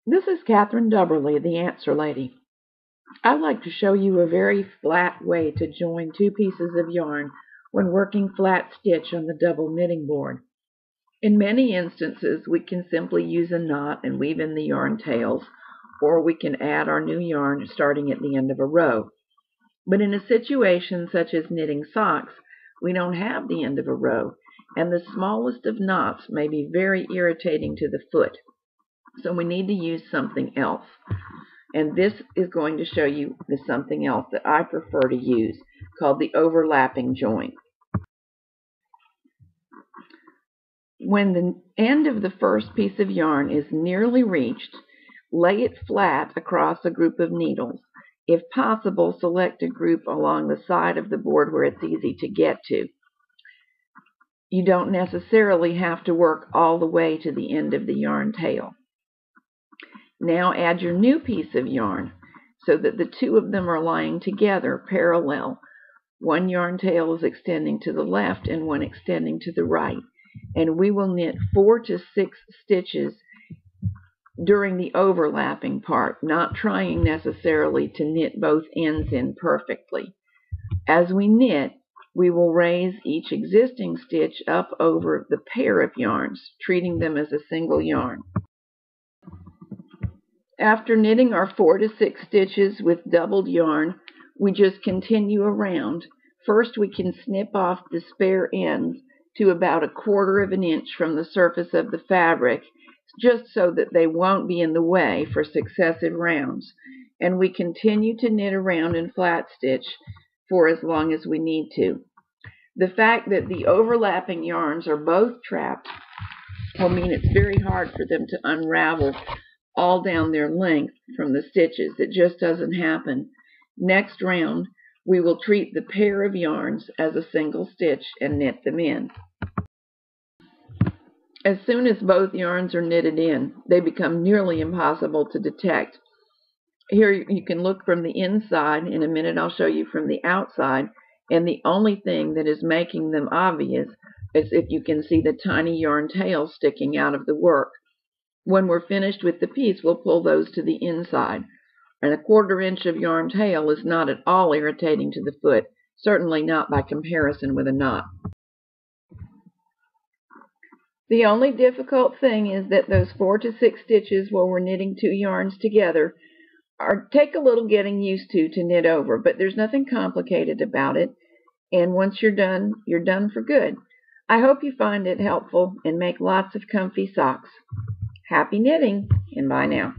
This is Catherine Dubberly, the Answer Lady. I'd like to show you a very flat way to join two pieces of yarn when working flat stitch on the double knitting board. In many instances, we can simply use a knot and weave in the yarn tails, or we can add our new yarn starting at the end of a row. But in a situation such as knitting socks, we don't have the end of a row, and the smallest of knots may be very irritating to the foot. So we need to use something else. And this is going to show you the something else that I prefer to use, called the overlapping join. When the end of the first piece of yarn is nearly reached, lay it flat across a group of needles. If possible, select a group along the side of the board where it's easy to get to. You don't necessarily have to work all the way to the end of the yarn tail. Now add your new piece of yarn so that the two of them are lying together parallel. One yarn tail is extending to the left and one extending to the right. And we will knit 4 to 6 stitches during the overlapping part, not trying necessarily to knit both ends in perfectly. As we knit, we will raise each existing stitch up over the pair of yarns, treating them as a single yarn. After knitting our 4 to 6 stitches with doubled yarn, we just continue around. First, we can snip off the spare ends to about 1/4 of an inch from the surface of the fabric, just so that they won't be in the way for successive rounds. And we continue to knit around in flat stitch for as long as we need to. The fact that the overlapping yarns are both trapped will mean it's very hard for them to unravel all down their length from the stitches. It just doesn't happen. Next round, we will treat the pair of yarns as a single stitch and knit them in. As soon as both yarns are knitted in, they become nearly impossible to detect. Here you can look from the inside. In a minute I'll show you from the outside, and the only thing that is making them obvious is if you can see the tiny yarn tails sticking out of the work. When we're finished with the piece, we'll pull those to the inside. And 1/4 inch of yarn tail is not at all irritating to the foot, certainly not by comparison with a knot. The only difficult thing is that those 4 to 6 stitches where we're knitting 2 yarns together take a little getting used to knit over, but there's nothing complicated about it. And once you're done for good. I hope you find it helpful and make lots of comfy socks. Happy knitting, and bye now.